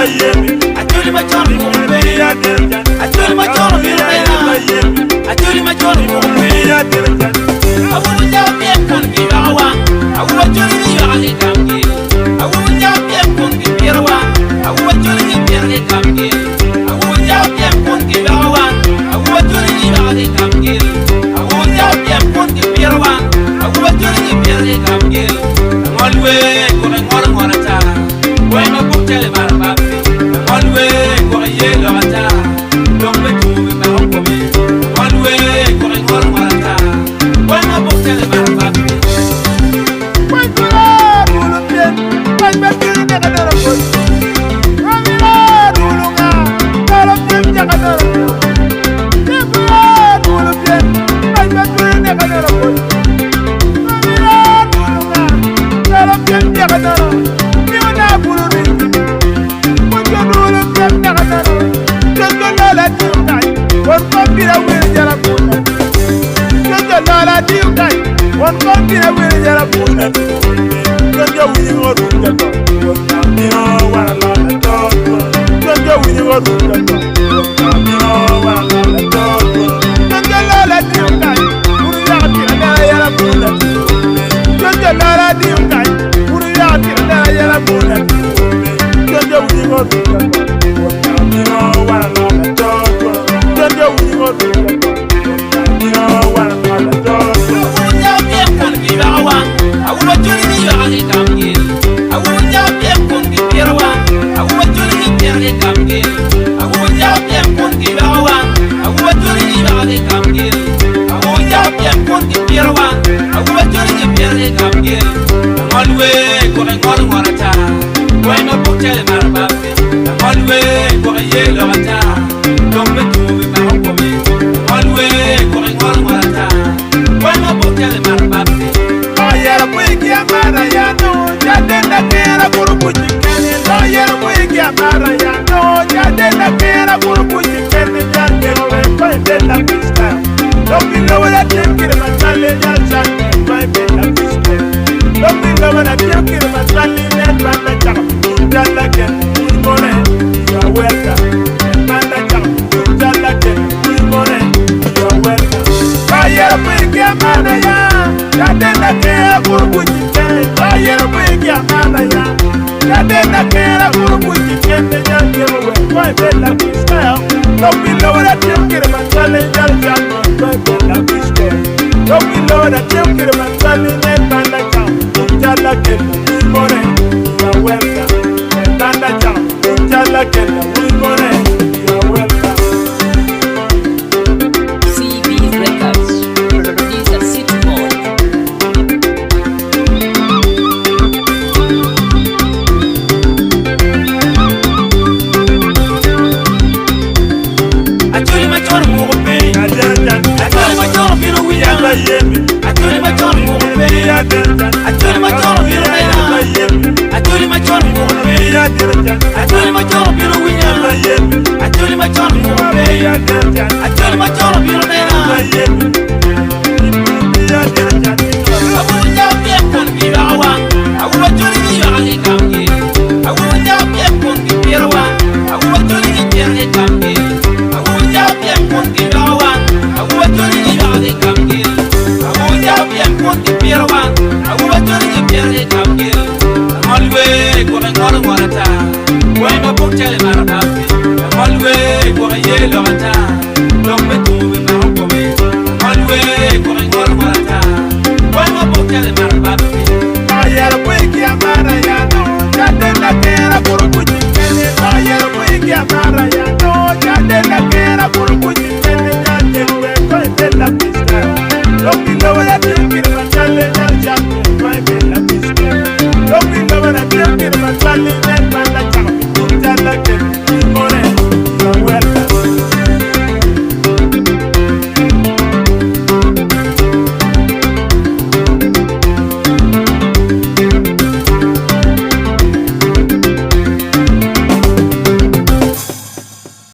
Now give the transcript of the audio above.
Aturi machoro mumbe Aturi machoro mirena Aturi machoro mumbe Awu jabe kon biwa Awu aturi ni yale Kamgil Awu jabe kon biwa Awu aturi ni yale Kamgil Awu jabe kon biwa Awu aturi ni yale Kamgil Awu jabe kon biwa Awu aturi ni yale Kamgil Ngolwe kore ngor ngorata Wena bukele maraba Alwe kore yelo ata Dombe tuwe marokobe Alwe kore ngor ngorata Wena bukele maraba Wajula dulu bien Wajbekiri neka dara kod Wajula dulu nga Dalam jem jaka dara kod Wajula dulu bien Wajbekiri neka dara kod Wajula dulu nga Dalam jem jaka dara Niwana bulu ni Wajula jem jaka dara Jojo lala diukai Wonko bira wiri jara puna Jojo lala diukai Wonko bira wiri jara puna Jojo wiri ngoru jato Wonko wara lala joto Jojo wiri ngoru jato Wonko wara lala joto Jojo lala diukai Uru yaga tira dara yara puna Jojo lala diukai Uru yaga tira dara yara puna Jojo wiri ngoru jato Wonko wara lala joto Jojo wiri ngoru jato Wonko wara lala joto Jabe kon biwa Awu aturi ni yale Kamgil Awu jabe kon biwa Awu aturi ni yale Kamgil Awu jabe kon biwa Awu aturi ni yale Kamgil Awu jabe kon biwa Awu aturi ni yale Kamgil Ngolwe kore ngor ngorata Wena bukele maraba Ngolwe kore yelo ata Dombe tuwe marokobe Ngolwe kore ngor ngorata Wena bukele maraba Ayera mwiki amara ya no Jadenda kera kurubu jikene Ayera mwiki amara ya no Jadenda kera kurubu jikene Jadenda kera benda pista Domi lowe la temkiri matale Jalsan Mai benda pista Domi lowe la temkiri matale Netbanda chaka Jalla ken Mone You are welcome Netbanda chaka Jalla ken Mone You are welcome Ayera mwiki amara ya Jadenda kera kurubu jikene Ayera mwiki amara ya Jadenda kera kurubu jikene Jalla Mai benda pista Domi lowe la temkiri matale Jalsan Mai benda pista Domi lowe la temkiri matale Netbanda chaka Jalla ken Mone You are welcome Netbanda chaka Jalla ken Mone You are welcome CB Records is a city boy. Aturi machoro mugombe Aturi machoro biro wiyama Aturi machoro mugombe Aturi machoro biro wiyama Aturi machoro mugombe Aturi machoro biro wiyama Aturi machoro mugombe Aturi machoro biro wiyama Awu jabe kon biwa Awu aturi ni yale Kamgil Awu jabe kon biwa Awu aturi ni yale Kamgil Awu jabe kon biwa Awu aturi ni yale Kamgil Awu jabe kon biwa Awu aturi ni yale Kamgil Ngolwe kore ngor ngorata Wena bukele maraba Ngolwe kore yelo ata Dombe tuwe marokobe Ngolwe kore